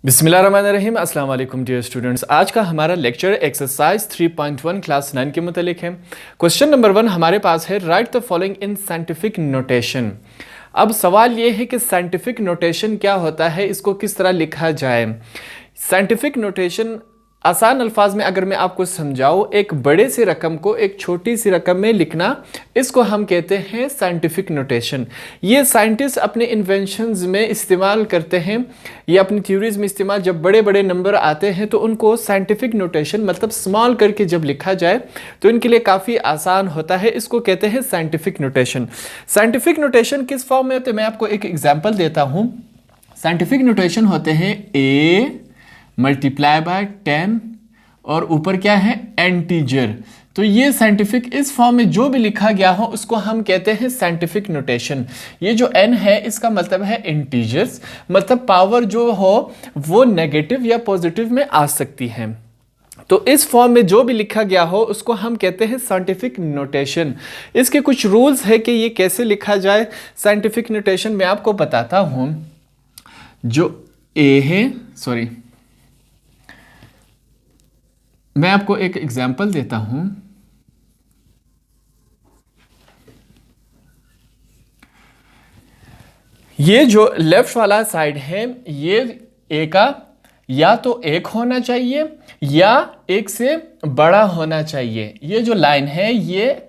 बिस्मिल्लाहिर्रहमानिर्रहीम। अस्सलाम वालेकुम डियर स्टूडेंट्स। आज का हमारा लेक्चर एक्सरसाइज 3.1 क्लास 9 के मुतालिक है। क्वेश्चन नंबर 1 हमारे पास है, right the following in scientific notation. अब सवाल ये है कि साइंटिफिक नोटेशन क्या होता है, इसको किस तरह लिखा जाए। साइंटिफिक नोटेशन आसान अल्फाज में अगर मैं आपको समझाऊं, एक बड़े से रकम को एक छोटी सी रकम में लिखना, इसको हम कहते हैं साइंटिफिक नोटेशन। ये साइंटिस्ट अपने इन्वेंशंस में इस्तेमाल करते हैं, ये अपनी थ्योरीज में इस्तेमाल, जब बड़े बड़े नंबर आते हैं तो उनको साइंटिफिक नोटेशन मतलब स्मॉल करके जब लिखा जाए तो इनके लिए काफ़ी आसान होता है, इसको कहते हैं साइंटिफिक नोटेशन। साइंटिफिक नोटेशन किस फॉर्म में होते हैं, मैं आपको एक एग्जाम्पल देता हूँ। साइंटिफिक नोटेशन होते हैं a मल्टीप्लाई बाय 10 और ऊपर क्या है एंटीजर। तो ये साइंटिफिक इस फॉर्म में जो भी लिखा गया हो उसको हम कहते हैं साइंटिफिक नोटेशन। ये जो n है इसका मतलब है इंटीजर्स, मतलब पावर जो हो वो नेगेटिव या पॉजिटिव में आ सकती है। तो इस फॉर्म में जो भी लिखा गया हो उसको हम कहते हैं साइंटिफिक नोटेशन। इसके कुछ रूल्स है कि ये कैसे लिखा जाए साइंटिफिक नोटेशन, मैं आपको बताता हूँ। जो a है, सॉरी मैं आपको एक एग्जाम्पल देता हूं। ये जो लेफ्ट वाला साइड है ये ए का या तो एक होना चाहिए या एक से बड़ा होना चाहिए। ये जो लाइन है ये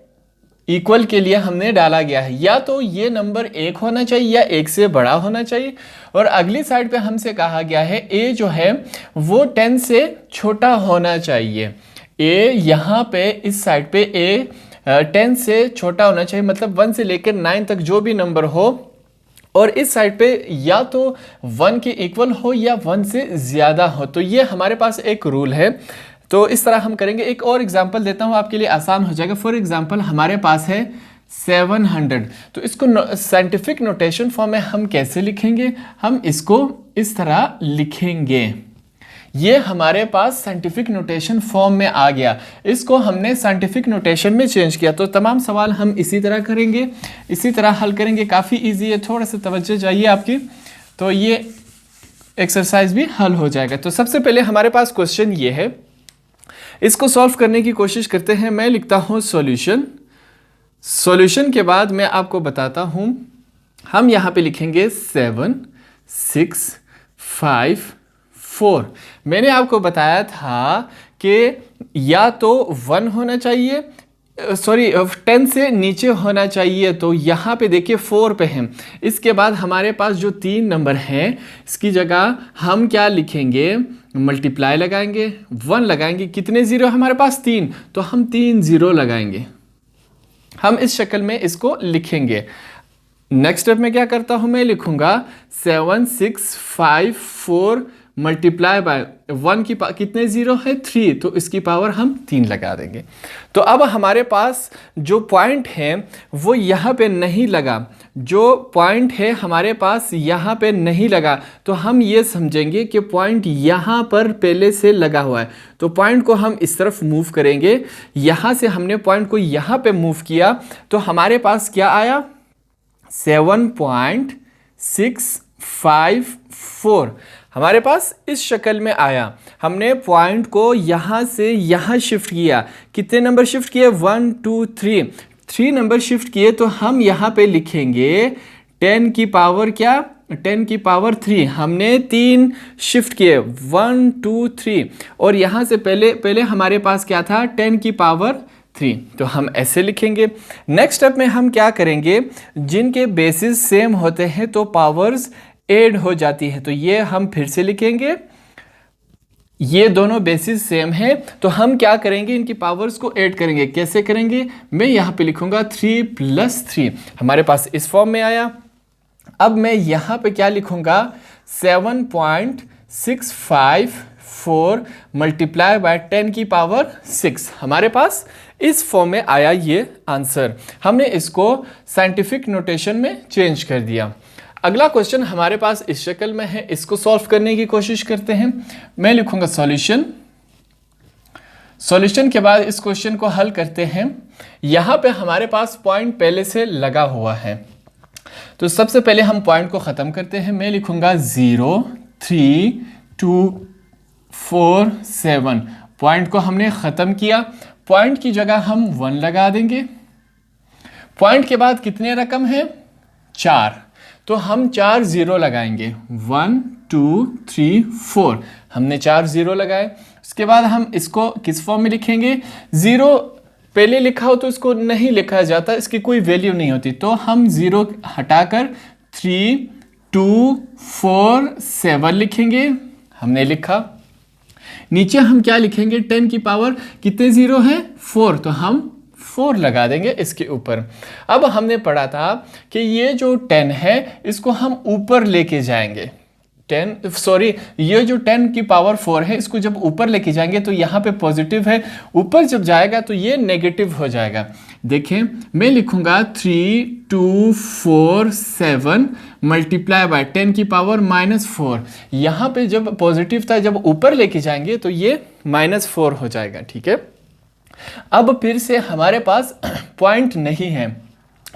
इक्वल के लिए हमने डाला गया है, या तो ये नंबर एक होना चाहिए या एक से बड़ा होना चाहिए। और अगली साइड पे हमसे कहा गया है ए जो है वो 10 से छोटा होना चाहिए। ए यहाँ पे इस साइड पे ए 10 से छोटा होना चाहिए, मतलब 1 से लेकर 9 तक जो भी नंबर हो, और इस साइड पे या तो 1 के इक्वल हो या 1 से ज़्यादा हो। तो ये हमारे पास एक रूल है। तो इस तरह हम करेंगे। एक और एग्जांपल देता हूँ, आपके लिए आसान हो जाएगा। फॉर एग्जांपल हमारे पास है 700, तो इसको साइंटिफिक नोटेशन फॉर्म में हम कैसे लिखेंगे, हम इसको इस तरह लिखेंगे। ये हमारे पास साइंटिफिक नोटेशन फॉर्म में आ गया, इसको हमने साइंटिफिक नोटेशन में चेंज किया। तो तमाम सवाल हम इसी तरह करेंगे, इसी तरह हल करेंगे। काफ़ी इजी है, थोड़ा सा तवज्जो चाहिए आपकी, तो ये एक्सरसाइज भी हल हो जाएगा। तो सबसे पहले हमारे पास क्वेश्चन ये है, इसको सॉल्व करने की कोशिश करते हैं। मैं लिखता हूँ सॉल्यूशन। सॉल्यूशन के बाद मैं आपको बताता हूँ, हम यहाँ पे लिखेंगे 7 6 5 4। मैंने आपको बताया था कि या तो 1 होना चाहिए, सॉरी 10 से नीचे होना चाहिए। तो यहाँ पे देखिए 4 पे हैं। इसके बाद हमारे पास जो 3 नंबर हैं इसकी जगह हम क्या लिखेंगे, मल्टीप्लाई लगाएंगे, 1 लगाएंगे। कितने ज़ीरो हमारे पास 3, तो हम 3 ज़ीरो लगाएंगे। हम इस शक्ल में इसको लिखेंगे। नेक्स्ट स्टेप में क्या करता हूँ, मैं लिखूंगा 7 6 5 4 मल्टीप्लाई बाय 1 की कितने ज़ीरो है 3, तो इसकी पावर हम 3 लगा देंगे। तो अब हमारे पास जो पॉइंट है वो यहाँ पे नहीं लगा, जो पॉइंट है हमारे पास यहाँ पे नहीं लगा, तो हम ये समझेंगे कि पॉइंट यहाँ पर पहले से लगा हुआ है। तो पॉइंट को हम इस तरफ मूव करेंगे, यहाँ से हमने पॉइंट को यहाँ पे मूव किया तो हमारे पास क्या आया 7.654 हमारे पास इस शक्ल में आया। हमने पॉइंट को यहाँ से यहाँ शिफ्ट किया। कितने नंबर शिफ्ट किए, 1 2 3 नंबर शिफ्ट किए। तो हम यहाँ पे लिखेंगे 10 की पावर क्या, 10 की पावर 3। हमने 3 शिफ्ट किए 1 2 3, और यहाँ से पहले हमारे पास क्या था 10 की पावर 3, तो हम ऐसे लिखेंगे। नेक्स्ट स्टेप में हम क्या करेंगे, जिनके बेसिस सेम होते हैं तो पावर्स ऐड हो जाती है। तो ये हम फिर से लिखेंगे, ये दोनों बेसिस सेम है तो हम क्या करेंगे, इनकी पावर्स को ऐड करेंगे। कैसे करेंगे, मैं यहाँ पे लिखूंगा 3 + 3, हमारे पास इस फॉर्म में आया। अब मैं यहाँ पे क्या लिखूंगा 7.654 मल्टीप्लाई बाय 10 की पावर 6, हमारे पास इस फॉर्म में आया ये आंसर। हमने इसको साइंटिफिक नोटेशन में चेंज कर दिया। अगला क्वेश्चन हमारे पास इस शक्ल में है, इसको सॉल्व करने की कोशिश करते हैं। मैं लिखूंगा सॉल्यूशन। सॉल्यूशन के बाद इस क्वेश्चन को हल करते हैं। यहाँ पे हमारे पास पॉइंट पहले से लगा हुआ है, तो सबसे पहले हम पॉइंट को ख़त्म करते हैं। मैं लिखूंगा 0 3 247। पॉइंट को हमने ख़त्म किया, पॉइंट की जगह हम 1 लगा देंगे। पॉइंट के बाद कितने रकम हैं? 4, तो हम 4 0 लगाएंगे। 1 2 3 4, हमने 4 0 लगाए। उसके बाद हम इसको किस फॉर्म में लिखेंगे? 0 पहले लिखा हो तो इसको नहीं लिखा जाता, इसकी कोई वैल्यू नहीं होती, तो हम 0 हटाकर 3 2 4 7 लिखेंगे। हमने लिखा। नीचे हम क्या लिखेंगे? 10 की पावर कितने 0 है? 4, तो हम 4 लगा देंगे इसके ऊपर। अब हमने पढ़ा था कि ये जो 10 है इसको हम ऊपर लेके जाएंगे। ये जो 10 की पावर 4 है इसको जब ऊपर लेके जाएंगे तो यहाँ पे पॉजिटिव है, ऊपर जब जाएगा तो ये नेगेटिव हो जाएगा। देखें, मैं लिखूंगा 3 2 4 7 मल्टीप्लाई बाय 10 की पावर -4। यहाँ पे जब पॉजिटिव था, जब ऊपर लेके जाएंगे तो ये -4 हो जाएगा। ठीक है, अब फिर से हमारे पास पॉइंट नहीं है।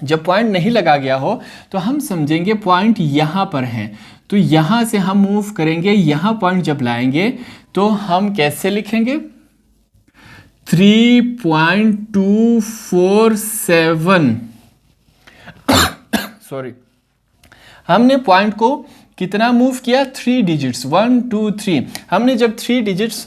जब पॉइंट नहीं लगा गया हो तो हम समझेंगे पॉइंट यहाँ पर है, तो यहाँ से हम मूव करेंगे। यहाँ पॉइंट जब लाएंगे तो हम कैसे लिखेंगे? 3.247 सॉरी, हमने पॉइंट को कितना मूव किया? 3 डिजिट्स, 1 2 3। हमने जब 3 डिजिट्स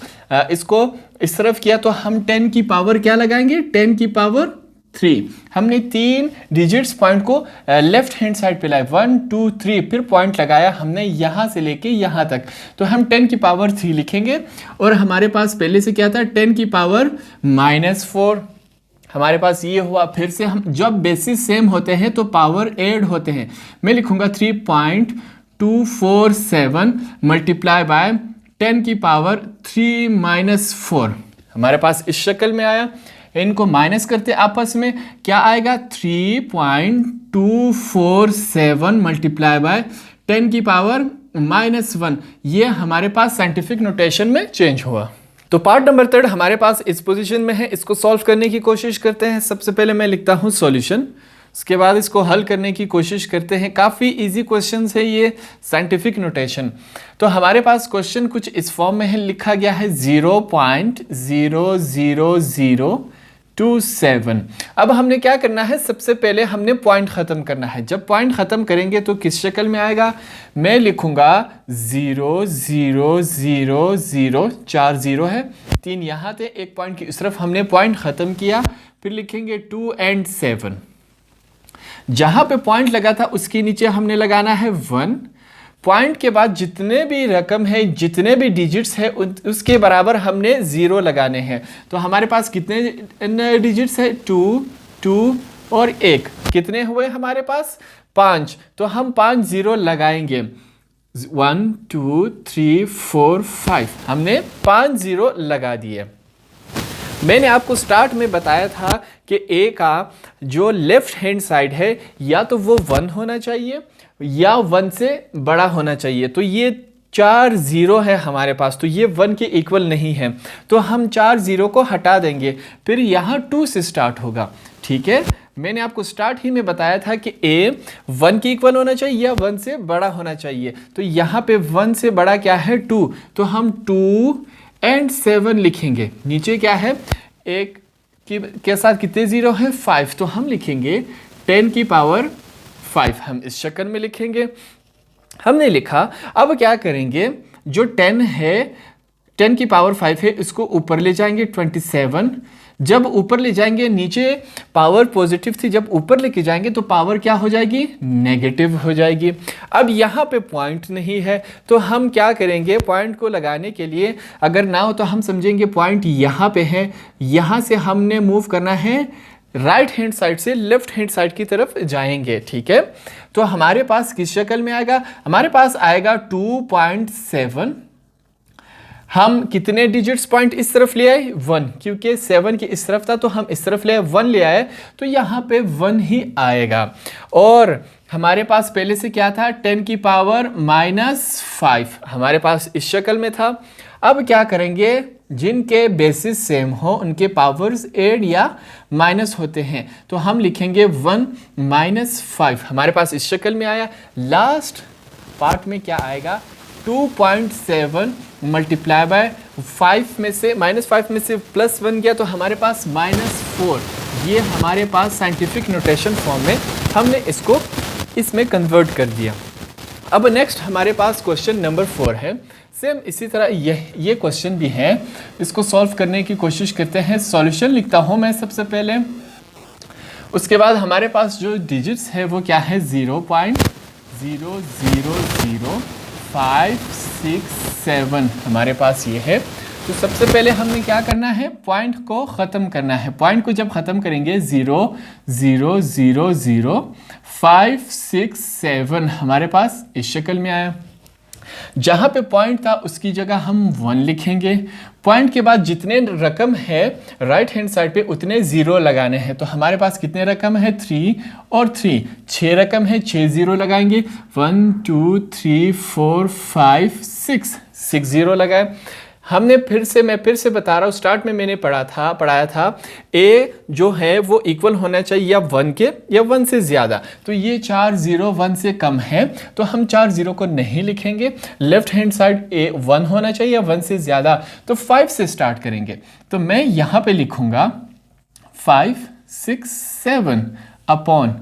इसको इस तरफ किया तो हम 10 की पावर क्या लगाएंगे? 10 की पावर 3। हमने 3 डिजिट्स पॉइंट को लेफ्ट हैंड साइड पे लाए, 1 2 3, फिर पॉइंट लगाया हमने यहाँ से लेके यहाँ तक, तो हम 10 की पावर 3 लिखेंगे। और हमारे पास पहले से क्या था? 10 की पावर -4। हमारे पास ये हुआ। फिर से हम जब बेसिस सेम होते हैं तो पावर ऐड होते हैं। मैं लिखूंगा 3.247 मल्टीप्लाई बाय 10 की पावर 3 -4। हमारे पास इस शक्ल में आया। इनको माइनस करते आपस में क्या आएगा? 3.247 मल्टीप्लाई बाय 10 की पावर -1। ये हमारे पास साइंटिफिक नोटेशन में चेंज हुआ। तो पार्ट नंबर 3 हमारे पास इस पोजीशन में है। इसको सॉल्व करने की कोशिश करते हैं। सबसे पहले मैं लिखता हूँ सॉल्यूशन, उसके बाद इसको हल करने की कोशिश करते हैं। काफ़ी इजी क्वेश्चन है ये, साइंटिफिक नोटेशन। तो हमारे पास क्वेश्चन कुछ इस फॉर्म में है, लिखा गया है 0.00027। अब हमने क्या करना है? सबसे पहले हमने पॉइंट ख़त्म करना है। जब पॉइंट ख़त्म करेंगे तो किस शक्ल में आएगा? मैं लिखूंगा 0 0 0 0, 4 0 है, 3 यहाँ थे, एक पॉइंट की इस तरफ हमने पॉइंट ख़त्म किया। फिर लिखेंगे 2 और 7। जहाँ पे पॉइंट लगा था उसके नीचे हमने लगाना है 1। पॉइंट के बाद जितने भी रकम है, जितने भी डिजिट्स है, उसके बराबर हमने 0 लगाने हैं। तो हमारे पास कितने डिजिट्स है? 2 2 और 1, कितने हुए हमारे पास? 5। तो हम 5 0 लगाएंगे। 1 2 3 4 5, हमने 5 0 लगा दिए। मैंने आपको स्टार्ट में बताया था कि ए का जो लेफ्ट हैंड साइड है या तो वो 1 होना चाहिए या 1 से बड़ा होना चाहिए। तो ये 4 0 है हमारे पास, तो ये 1 के इक्वल नहीं है, तो हम 4 0 को हटा देंगे। फिर यहाँ 2 से स्टार्ट होगा। ठीक है, मैंने आपको स्टार्ट ही में बताया था कि ए 1 के इक्वल होना चाहिए या 1 से बड़ा होना चाहिए। तो यहाँ पे 1 से बड़ा क्या है? 2, तो हम 2 और 7 लिखेंगे। नीचे क्या है? एक के साथ कितने 0 है? 5, तो हम लिखेंगे 10 की पावर 5। हम इस शक्ल में लिखेंगे। हमने लिखा। अब क्या करेंगे? जो 10 है, 10 की पावर 5 है, इसको ऊपर ले जाएंगे 27। जब ऊपर ले जाएंगे, नीचे पावर पॉजिटिव थी, जब ऊपर लेके जाएंगे तो पावर क्या हो जाएगी? नेगेटिव हो जाएगी। अब यहाँ पे पॉइंट नहीं है तो हम क्या करेंगे? पॉइंट को लगाने के लिए अगर ना हो तो हम समझेंगे पॉइंट यहाँ पे है, यहाँ से हमने मूव करना है राइट हैंड साइड से लेफ्ट हैंड साइड की तरफ जाएंगे। ठीक है, तो हमारे पास किस शक्ल में आएगा? हमारे पास आएगा 2.7। हम कितने डिजिट्स पॉइंट इस तरफ ले आए? 1, क्योंकि 7 की इस तरफ था तो हम इस तरफ ले आए, 1 ले आए, तो यहाँ पे 1 ही आएगा। और हमारे पास पहले से क्या था? 10 की पावर -5 हमारे पास इस शक्ल में था। अब क्या करेंगे? जिनके बेसिस सेम हो उनके पावर्स ऐड या माइनस होते हैं, तो हम लिखेंगे 1 -5 हमारे पास इस शक्ल में आया। लास्ट पार्ट में क्या आएगा? 2.7 मल्टीप्लाई बाय 5 में से -5 में से +1 गया तो हमारे पास -4। ये हमारे पास साइंटिफिक नोटेशन फॉर्म में हमने इसको इसमें कन्वर्ट कर दिया। अब नेक्स्ट हमारे पास क्वेश्चन नंबर 4 है। सेम इसी तरह ये क्वेश्चन भी है, इसको सॉल्व करने की कोशिश करते हैं। सॉल्यूशन लिखता हूँ मैं सबसे पहले, उसके बाद हमारे पास जो डिजिट्स है वो क्या है 0.0005667 हमारे पास ये है। तो सबसे पहले हमने क्या करना है, पॉइंट को ख़त्म करना है। पॉइंट को जब ख़त्म करेंगे 0.0005667 हमारे पास इस शक्ल में आया। जहाँ पे पॉइंट था उसकी जगह हम 1 लिखेंगे। पॉइंट के बाद जितने रकम है राइट हैंड साइड पे उतने ज़ीरो लगाने हैं। तो हमारे पास कितने रकम है 3 और 3, 6 रकम है, 6 ज़ीरो लगाएंगे। 1 2 3 4 5 6 ज़ीरो लगाए हमने। मैं फिर से बता रहा हूँ, स्टार्ट में मैंने पढ़ाया था ए जो है वो इक्वल होना चाहिए या 1 के या 1 से ज़्यादा। तो ये 4 0 1 से कम है तो हम 4 0 को नहीं लिखेंगे। लेफ्ट हैंड साइड ए 1 होना चाहिए या 1 से ज़्यादा, तो 5 से स्टार्ट करेंगे। तो मैं यहाँ पे लिखूँगा 5 6 7 अपॉन,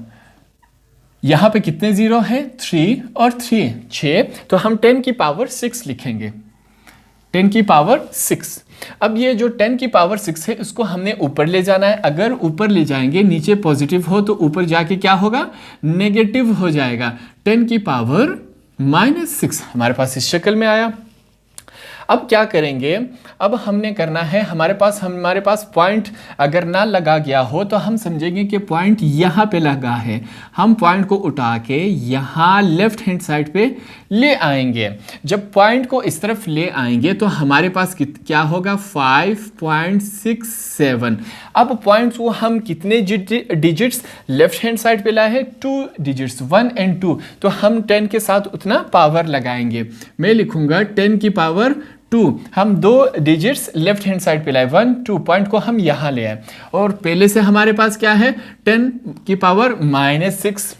यहाँ पे कितने ज़ीरो है 3 और 3 6, तो हम 10 की पावर 6 लिखेंगे। 10 की पावर 6। अब ये जो 10 की पावर 6 है इसको हमने ऊपर ले जाना है। अगर ऊपर ले जाएंगे, नीचे पॉजिटिव हो तो ऊपर जाके क्या होगा, नेगेटिव हो जाएगा। 10 की पावर -6 हमारे पास इस शक्ल में आया। अब क्या करेंगे, अब हमने करना है, हमारे पास पॉइंट अगर ना लगा गया हो तो हम समझेंगे कि पॉइंट यहाँ पे लगा है। हम पॉइंट को उठा के यहाँ लेफ्ट हैंड साइड पे ले आएंगे। जब पॉइंट को इस तरफ ले आएंगे तो हमारे पास क्या होगा 5.67। अब पॉइंट्स को हम कितने डिजिट्स लेफ्ट हैंड साइड पे लाए हैं, 2 डिजिट्स 1 और 2, तो हम 10 के साथ उतना पावर लगाएंगे। मैं लिखूंगा 10 की पावर 2, हम 2 डिजिट्स लेफ्ट हैंड साइड पे लाए 1 2, पॉइंट को हम यहाँ ले आए। और पहले से हमारे पास क्या है 10 की पावर -6।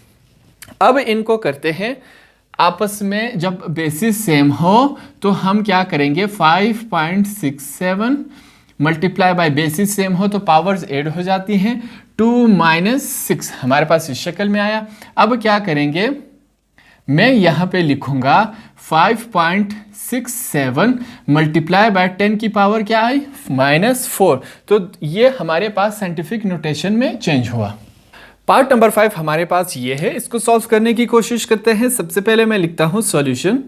अब इनको करते हैं आपस में, जब बेसिस सेम हो तो हम क्या करेंगे 5.67 मल्टीप्लाई बाय बेसिस सेम हो तो पावर्स ऐड हो जाती हैं। 2 - 6 हमारे पास इस शक्ल में आया। अब क्या करेंगे, मैं यहाँ पे लिखूंगा 5.67 मल्टीप्लाई बाय 10 की पावर क्या आई -4। तो ये हमारे पास साइंटिफिक नोटेशन में चेंज हुआ। पार्ट नंबर 5 हमारे पास ये है, इसको सॉल्व करने की कोशिश करते हैं। सबसे पहले मैं लिखता हूँ सॉल्यूशन,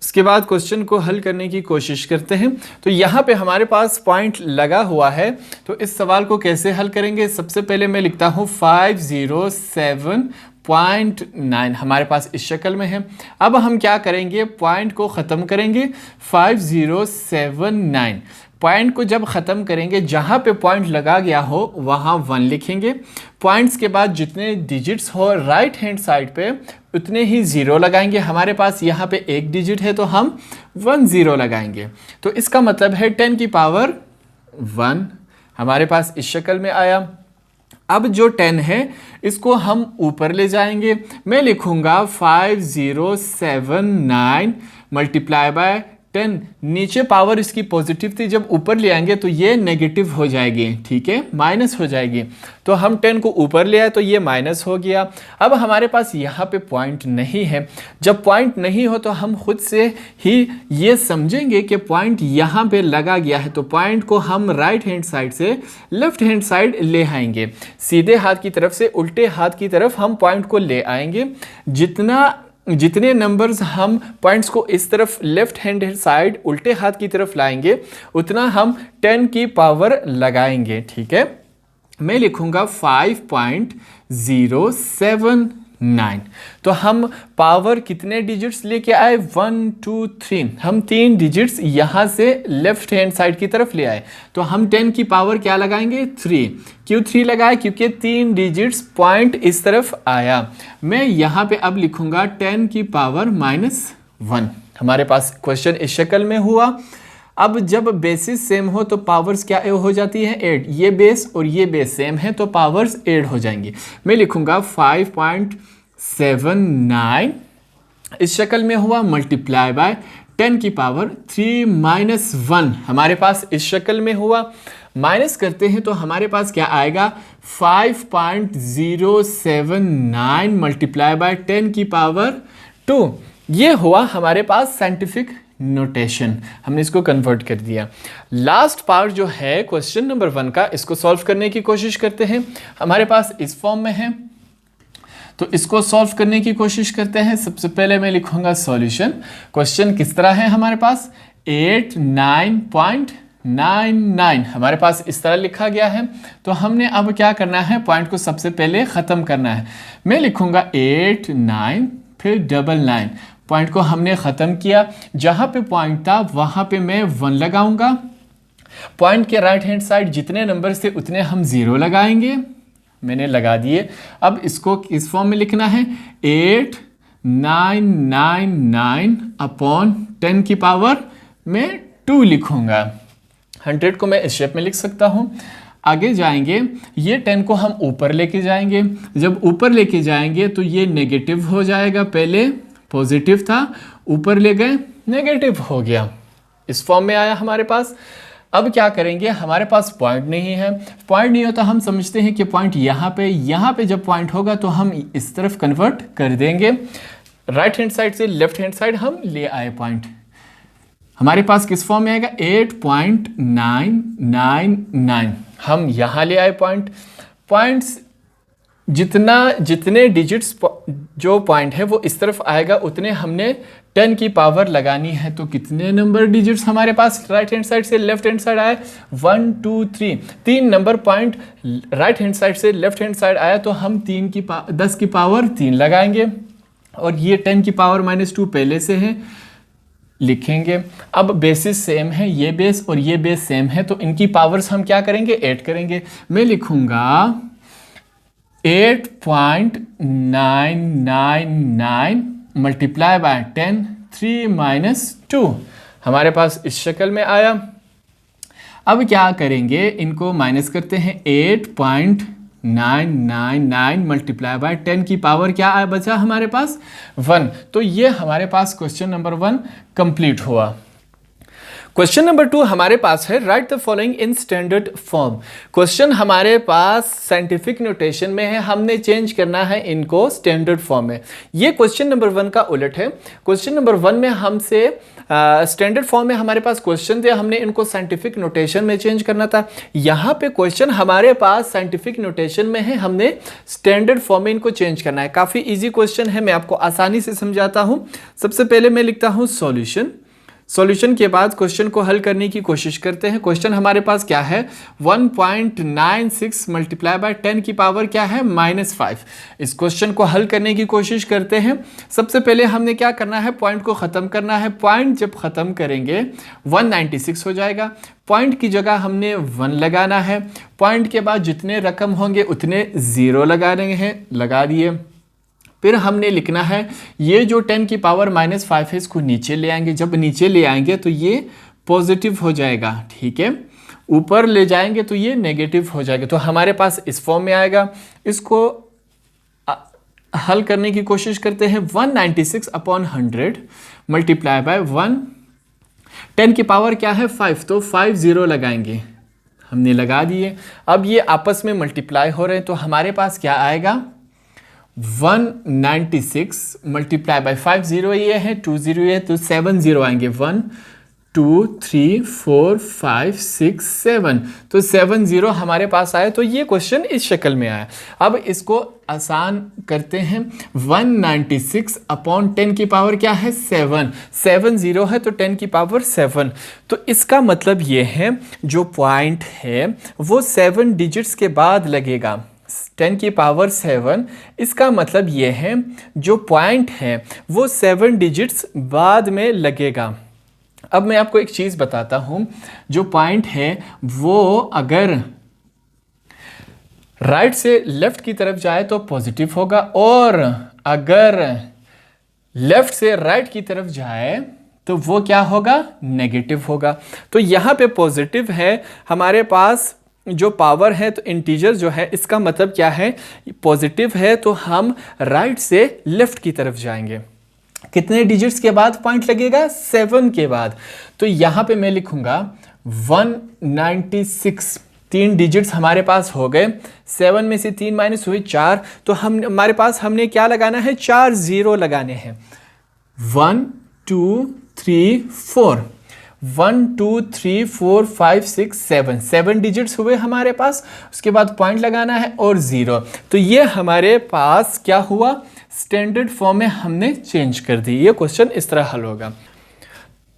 उसके बाद क्वेश्चन को हल करने की कोशिश करते हैं। तो यहाँ पे हमारे पास पॉइंट लगा हुआ है, तो इस सवाल को कैसे हल करेंगे। सबसे पहले मैं लिखता हूँ 507.9 हमारे पास इस शक्ल में है। अब हम क्या करेंगे, पॉइंट को ख़त्म करेंगे 5079। पॉइंट को जब ख़त्म करेंगे, जहाँ पे पॉइंट लगा गया हो वहाँ 1 लिखेंगे। पॉइंट्स के बाद जितने डिजिट्स हो राइट हैंड साइड पे उतने ही ज़ीरो लगाएंगे। हमारे पास यहाँ पे 1 डिजिट है तो हम 1 0 लगाएंगे। तो इसका मतलब है 10 की पावर 1 हमारे पास इस शक्ल में आया। अब जो 10 है इसको हम ऊपर ले जाएंगे। मैं लिखूंगा 5079 मल्टीप्लाई बाय 10। नीचे पावर इसकी पॉजिटिव थी, जब ऊपर ले आएंगे तो ये नेगेटिव हो जाएगी, ठीक है, माइनस हो जाएगी। तो हम 10 को ऊपर ले आए तो ये माइनस हो गया। अब हमारे पास यहाँ पे पॉइंट नहीं है। जब पॉइंट नहीं हो तो हम खुद से ही ये समझेंगे कि पॉइंट यहाँ पे लगा गया है। तो पॉइंट को हम राइट हैंड साइड से लेफ्ट हैंड साइड ले आएंगे। सीधे हाथ की तरफ से उल्टे हाथ की तरफ हम पॉइंट को ले आएंगे। जितने नंबर्स हम पॉइंट्स को इस तरफ लेफ्ट हैंड साइड उल्टे हाथ की तरफ लाएंगे उतना हम 10 की पावर लगाएंगे, ठीक है। मैं लिखूंगा 5.079। तो हम पावर कितने डिजिट्स लेके आए 1 2 3, हम 3 डिजिट्स यहाँ से लेफ्ट हैंड साइड की तरफ ले आए। तो हम 10 की पावर क्या लगाएंगे 3। क्यों 3 लगाए, क्योंकि 3 डिजिट्स पॉइंट इस तरफ आया। मैं यहाँ पे अब लिखूंगा 10 की पावर -1। हमारे पास क्वेश्चन इस शक्ल में हुआ। अब जब बेसिस सेम हो तो पावर्स क्या हो जाती है ऐड। ये बेस और ये बेस सेम है तो पावर्स ऐड हो जाएंगी। मैं लिखूंगा 5.79 इस शक्ल में हुआ मल्टीप्लाई बाय 10 की पावर 3 माइनस 1 हमारे पास इस शक्ल में हुआ। माइनस करते हैं तो हमारे पास क्या आएगा 5.079 मल्टीप्लाई बाय 10 की पावर 2। ये हुआ हमारे पास साइंटिफिक नोटेशन, हमने इसको कन्वर्ट कर दिया। लास्ट पार्ट जो है क्वेश्चन नंबर 1 का, इसको सॉल्व करने की कोशिश करते हैं। हमारे पास इस फॉर्म में है तो इसको सॉल्व करने की कोशिश करते हैं। सबसे पहले मैं लिखूंगा सॉल्यूशन। क्वेश्चन किस तरह है हमारे पास 89.99 हमारे पास इस तरह लिखा गया है। तो हमने अब क्या करना है, पॉइंट को सबसे पहले ख़त्म करना है। मैं लिखूंगा 89 फिर 99, पॉइंट को हमने ख़त्म किया। जहाँ पे पॉइंट था वहाँ पे मैं 1 लगाऊंगा। पॉइंट के राइट हैंड साइड जितने नंबर थे उतने हम 0 लगाएंगे। मैंने लगा दिए। अब इसको इस फॉर्म में लिखना है 8999 अपॉन 10 की पावर मैं 2 लिखूंगा। 100 को मैं इस शेप में लिख सकता हूँ। आगे जाएंगे, ये 10 को हम ऊपर लेके जाएंगे। जब ऊपर लेके जाएंगे तो ये नेगेटिव हो जाएगा। पहले पॉजिटिव था, ऊपर ले गए नेगेटिव हो गया, इस फॉर्म में आया हमारे पास। अब क्या करेंगे, हमारे पास पॉइंट नहीं है। पॉइंट नहीं होता, हम समझते हैं कि पॉइंट यहाँ पे जब पॉइंट होगा तो हम इस तरफ कन्वर्ट कर देंगे। राइट हैंड साइड से लेफ्ट हैंड साइड हम ले आए पॉइंट। हमारे पास किस फॉर्म में आएगा 8.999 हम यहाँ ले आए पॉइंट। पॉइंट्स जितने डिजिट्स जो पॉइंट है वो इस तरफ आएगा उतने हमने 10 की पावर लगानी है। तो कितने नंबर डिजिट्स हमारे पास राइट हैंड साइड से लेफ्ट हैंड साइड आए 1 2 3, 3 number point right hand side से लेफ्ट हैंड साइड आया तो हम 10 की पावर 3 लगाएंगे। और ये 10 की पावर -2 पहले से है, लिखेंगे। अब बेसिस सेम है, ये बेस और ये बेस सेम है तो इनकी पावर्स हम क्या करेंगे, ऐड करेंगे। मैं लिखूंगा 8.999 मल्टीप्लाई बाय 10 3 माइनस 2 हमारे पास इस शक्ल में आया। अब क्या करेंगे, इनको माइनस करते हैं। 8.999 मल्टीप्लाई बाय 10 की पावर क्या आया बचा हमारे पास 1। तो ये हमारे पास क्वेश्चन नंबर 1 कंप्लीट हुआ। क्वेश्चन नंबर 2 हमारे पास है right the following in standard form. Question हमारे पास साइंटिफिक नोटेशन में है, हमने चेंज करना है इनको स्टैंडर्ड फॉर्म में। ये क्वेश्चन नंबर 1 का उलट है। क्वेश्चन नंबर 1 में हमसे स्टैंडर्ड फॉर्म में हमारे पास क्वेश्चन थे, हमने इनको साइंटिफिक नोटेशन में चेंज करना था। यहाँ पे क्वेश्चन हमारे पास साइंटिफिक नोटेशन में है, हमने स्टैंडर्ड फॉर्म में इनको चेंज करना है। काफ़ी ईजी क्वेश्चन है, मैं आपको आसानी से समझाता हूँ। सबसे पहले मैं लिखता हूँ सॉल्यूशन। सॉल्यूशन के बाद क्वेश्चन को हल करने की कोशिश करते हैं। क्वेश्चन हमारे पास क्या है 1.96 मल्टीप्लाई बाय 10 की पावर क्या है -5। इस क्वेश्चन को हल करने की कोशिश करते हैं। सबसे पहले हमने क्या करना है, पॉइंट को ख़त्म करना है। पॉइंट जब ख़त्म करेंगे 196 हो जाएगा। पॉइंट की जगह हमने 1 लगाना है। पॉइंट के बाद जितने रकम होंगे उतने 0 लगाने हैं, लगा दिए। फिर हमने लिखना है ये जो 10 की पावर -5 है इसको नीचे ले आएंगे। जब नीचे ले आएंगे तो ये पॉजिटिव हो जाएगा, ठीक है। ऊपर ले जाएंगे तो ये नेगेटिव हो जाएगा। तो हमारे पास इस फॉर्म में आएगा। इसको हल करने की कोशिश करते हैं। 196 अपॉन 100 मल्टीप्लाई बाय 1, 10 की पावर क्या है 5, तो 5 0 लगाएंगे, हमने लगा दिए। अब ये आपस में मल्टीप्लाई हो रहे हैं तो हमारे पास क्या आएगा 196 मल्टीप्लाई बाय 5 0 ये है, 2 0 ये, तो 7 0 आएंगे। 1 2 3 4 5 6 7, तो 7 0 हमारे पास आया। तो ये क्वेश्चन इस शक्ल में आया। अब इसको आसान करते हैं। 196 अपॉन 10 की पावर क्या है 7, 7 0 है तो 10 की पावर 7। तो इसका मतलब ये है जो पॉइंट है वो 7 डिजिट्स के बाद लगेगा। 10 की पावर 7, इसका मतलब ये है जो पॉइंट है वो 7 डिजिट्स बाद में लगेगा। अब मैं आपको एक चीज़ बताता हूँ, जो पॉइंट है वो अगर राइट से लेफ्ट की तरफ जाए तो पॉजिटिव होगा, और अगर लेफ्ट से राइट की तरफ जाए तो वो क्या होगा, नेगेटिव होगा। तो यहाँ पे पॉजिटिव है हमारे पास जो पावर है, तो इंटीजर जो है इसका मतलब क्या है, पॉजिटिव है तो हम राइट से लेफ्ट की तरफ जाएंगे। कितने डिजिट्स के बाद पॉइंट लगेगा? 7 के बाद। तो यहाँ पे मैं लिखूंगा 196, 3 डिजिट्स हमारे पास हो गए। 7 में से 3 माइनस हुए 4, तो हमारे पास हमने क्या लगाना है? 4 0 लगाने हैं। 1 2 3 4, 1 2 3 4 5 6 7 डिजिट्स हुए हमारे पास। उसके बाद पॉइंट लगाना है और 0। तो ये हमारे पास क्या हुआ? स्टैंडर्ड फॉर्म में हमने चेंज कर दी। ये क्वेश्चन इस तरह हल होगा।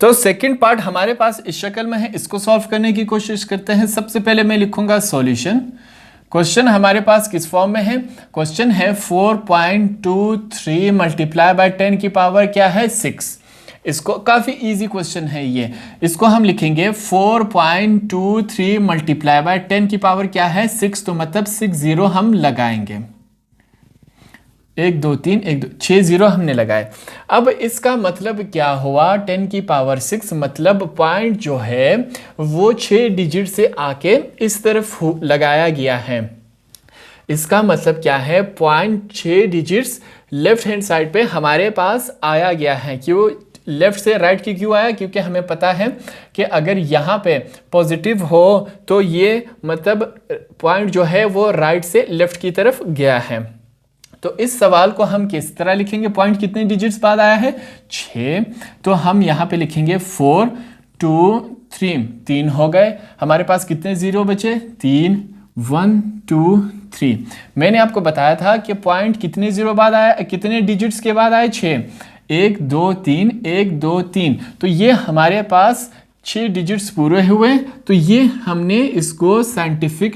तो सेकंड पार्ट हमारे पास इस शक्ल में है, इसको सॉल्व करने की कोशिश करते हैं। सबसे पहले मैं लिखूंगा सॉल्यूशन। क्वेश्चन हमारे पास किस फॉर्म में है? क्वेश्चन है 4.23 मल्टीप्लाई बाय 10 की पावर क्या है? 6। इसको काफ़ी इजी क्वेश्चन है ये। इसको हम लिखेंगे 4.23 मल्टीप्लाई बाय 10 की पावर क्या है? 6। तो मतलब 6 0 हम लगाएंगे। 1 2 3 1 2 6 0 हमने लगाए। अब इसका मतलब क्या हुआ? 10 की पावर 6 मतलब पॉइंट जो है वो 6 डिजिट से आके इस तरफ लगाया गया है। इसका मतलब क्या है? Point 6 digits left hand side पे हमारे पास आया गया है। क्यों लेफ्ट से राइट की क्यों आया? क्योंकि हमें पता है कि अगर यहाँ पे पॉजिटिव हो तो ये मतलब पॉइंट जो है वो राइट से लेफ्ट की तरफ गया है। तो इस सवाल को हम किस तरह लिखेंगे? पॉइंट कितने डिजिट्स बाद आया है? 6। तो हम यहाँ पे लिखेंगे 4 2 3, 3 हो गए। हमारे पास कितने 0 बचे? 3, 1 2 3। मैंने आपको बताया था कि पॉइंट कितने 0 बाद आया, कितने डिजिट्स के बाद आए? 6। 1 2 3 1 2 3। तो ये हमारे पास 6 डिजिट्स पूरे हुए। तो ये हमने इसको साइंटिफिक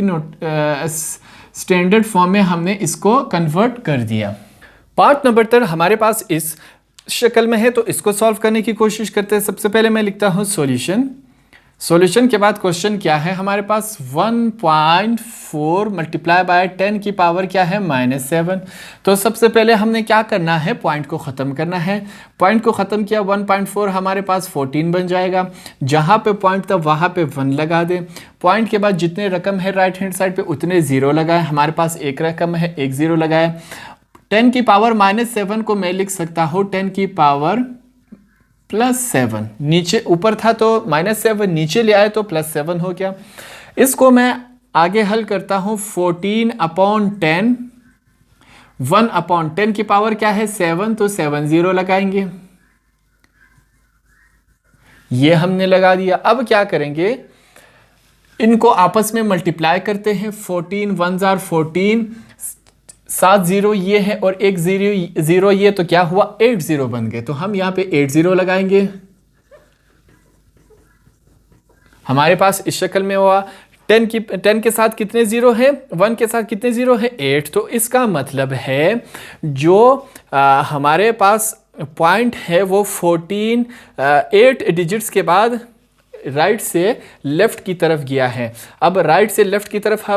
स्टैंडर्ड फॉर्म में हमने इसको कन्वर्ट कर दिया। पार्ट नंबर 3 हमारे पास इस शक्ल में है, तो इसको सॉल्व करने की कोशिश करते हैं। सबसे पहले मैं लिखता हूँ सॉल्यूशन। सॉल्यूशन के बाद क्वेश्चन क्या है हमारे पास? 1.4 मल्टीप्लाई बाय 10 की पावर क्या है? -7। तो सबसे पहले हमने क्या करना है? पॉइंट को ख़त्म करना है। पॉइंट को ख़त्म किया, 1.4 हमारे पास 14 बन जाएगा। जहाँ पे पॉइंट था वहाँ पे 1 लगा दे। पॉइंट के बाद जितने रकम है राइट हैंड साइड पे उतने 0 लगाए। हमारे पास एक रकम है, एक 0 लगाए। 10 की पावर -7 को मैं लिख सकता हूँ 10 की पावर +7। नीचे ऊपर था तो -7, नीचे ले आए तो +7 हो गया। इसको मैं आगे हल करता हूँ। 14/10, 1/10 की पावर क्या है? 7। तो 7 0 लगाएंगे। ये हमने लगा दिया। अब क्या करेंगे? इनको आपस में मल्टीप्लाई करते हैं। 14 1 जार 14, 7 0 ये है और एक 0 ये, तो क्या हुआ? 8 0 बन गए। तो हम यहाँ पे 8 0 लगाएंगे। हमारे पास इस शक्ल में हुआ। 10 के साथ कितने 0 हैं? 1 के साथ कितने 0 है? 8। तो इसका मतलब है जो हमारे पास पॉइंट है वो 14 8 डिजिट्स के बाद राइट से लेफ्ट की तरफ गया है। अब राइट से लेफ्ट की तरफ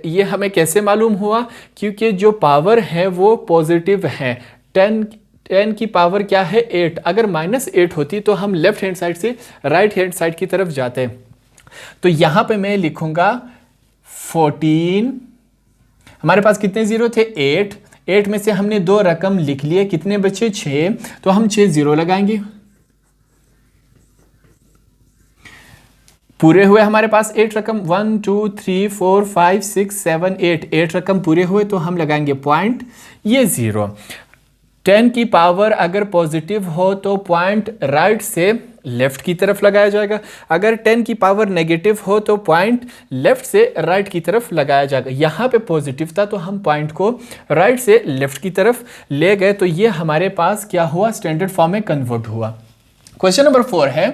ये हमें कैसे मालूम हुआ? क्योंकि जो पावर है वो पॉजिटिव है। 10 की पावर क्या है? 8। अगर -8 होती तो हम लेफ्ट हैंड साइड से राइट हैंड साइड की तरफ जाते। तो यहाँ पे मैं लिखूंगा 14। हमारे पास कितने 0 थे? 8। 8 में से हमने 2 रकम लिख लिए, कितने बचे? 6। तो हम 6 0 लगाएंगे। पूरे हुए हमारे पास 8 रकम, 1 2 3 4 5 6 7 8। 8 रकम पूरे हुए तो हम लगाएंगे पॉइंट, ये 0। 10 की पावर अगर पॉजिटिव हो तो पॉइंट राइट से लेफ्ट की तरफ लगाया जाएगा। अगर 10 की पावर नेगेटिव हो तो पॉइंट लेफ्ट से राइट की तरफ लगाया जाएगा। यहाँ पे पॉजिटिव था तो हम पॉइंट को राइट से लेफ्ट की तरफ ले गए। तो ये हमारे पास क्या हुआ? स्टैंडर्ड फॉर्म में कन्वर्ट हुआ। क्वेश्चन नंबर 4 है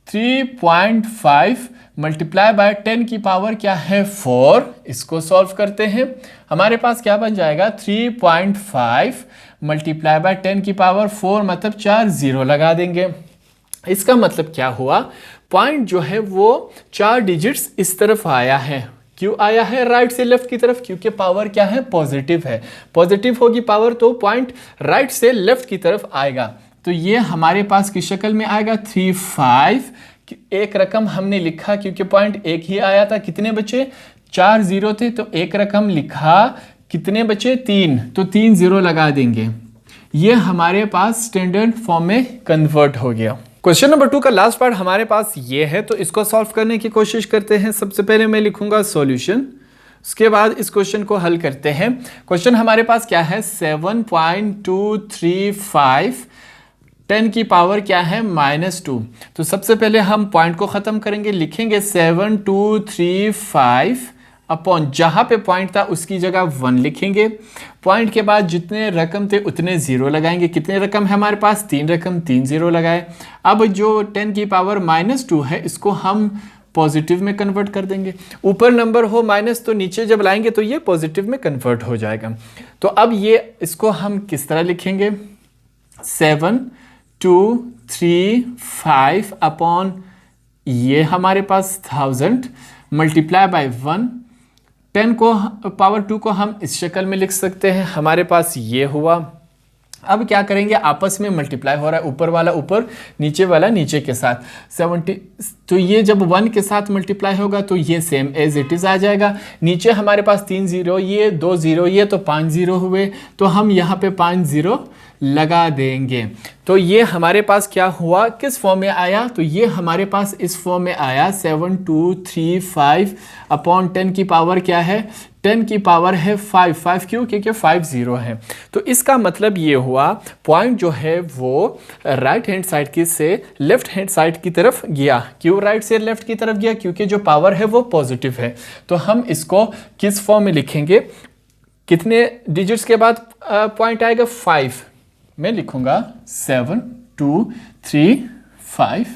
3.5 मल्टीप्लाई बाय 10 की पावर क्या है? 4। इसको सॉल्व करते हैं। हमारे पास क्या बन जाएगा? 3.5 मल्टीप्लाई बाय 10 की पावर 4 मतलब 4 0 लगा देंगे। इसका मतलब क्या हुआ? पॉइंट जो है वो 4 डिजिट्स इस तरफ आया है। क्यों आया है राइट से लेफ्ट की तरफ? क्योंकि पावर क्या है? पॉजिटिव है। पॉजिटिव होगी पावर तो पॉइंट राइट से लेफ्ट की तरफ आएगा। तो ये हमारे पास किस शक्ल में आएगा? 3.5। एक रकम हमने लिखा क्योंकि पॉइंट एक ही आया था। कितने बचे? 4 0 थे तो एक रकम लिखा। कितने बचे? 3। तो 3 0 लगा देंगे। ये हमारे पास स्टैंडर्ड फॉर्म में कन्वर्ट हो गया। क्वेश्चन नंबर 2 का लास्ट पार्ट हमारे पास ये है, तो इसको सॉल्व करने की कोशिश करते हैं। सबसे पहले मैं लिखूंगा सॉल्यूशन, उसके बाद इस क्वेश्चन को हल करते हैं। क्वेश्चन हमारे पास क्या है, 7.235, 10 की पावर क्या है -2। तो सबसे पहले हम पॉइंट को ख़त्म करेंगे, लिखेंगे 7235 अपॉन जहाँ पे पॉइंट था उसकी जगह 1 लिखेंगे। पॉइंट के बाद जितने रकम थे उतने ज़ीरो लगाएंगे। कितने रकम है हमारे पास, 3 रकम, 3 ज़ीरो लगाए। अब जो 10 की पावर -2 है इसको हम पॉजिटिव में कन्वर्ट कर देंगे। ऊपर नंबर हो माइनस तो नीचे जब लाएंगे तो ये पॉजिटिव में कन्वर्ट हो जाएगा। तो अब ये इसको हम किस तरह लिखेंगे, 7235 अपॉन ये हमारे पास 1000 मल्टीप्लाई बाय 1। 10 को पावर 2 को हम इस शक्ल में लिख सकते हैं, हमारे पास ये हुआ। अब क्या करेंगे, आपस में मल्टीप्लाई हो रहा है, ऊपर वाला ऊपर, नीचे वाला नीचे के साथ 70। तो ये जब 1 के साथ मल्टीप्लाई होगा तो ये सेम एज इट इज़ आ जाएगा। नीचे हमारे पास 3 0, ये 2 0, ये तो 5 0 हुए, तो हम यहाँ पे 5 0 लगा देंगे। तो ये हमारे पास क्या हुआ, किस फॉर्म में आया, तो ये हमारे पास इस फॉर्म में आया 7235 अपॉन 10 की पावर क्या है, 10 की पावर है 5। 5 क्यों, क्योंकि 5 0 है। तो इसका मतलब ये हुआ पॉइंट जो है वो राइट हैंड साइड की से लेफ्ट हैंड साइड की तरफ गया। क्यों राइट से लेफ्ट की तरफ गया, क्योंकि जो पावर है वो पॉजिटिव है। तो हम इसको किस फॉर्म में लिखेंगे, कितने डिजिट्स के बाद पॉइंट आएगा, 5। मैं लिखूंगा 7235,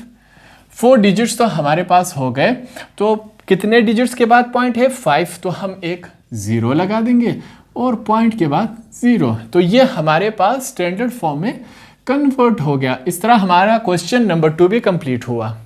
4 डिजिट्स तो हमारे पास हो गए। तो कितने डिजिट्स के बाद पॉइंट है, 5, तो हम एक 0 लगा देंगे और पॉइंट के बाद 0। तो ये हमारे पास स्टैंडर्ड फॉर्म में कन्वर्ट हो गया। इस तरह हमारा क्वेश्चन नंबर 2 भी कंप्लीट हुआ।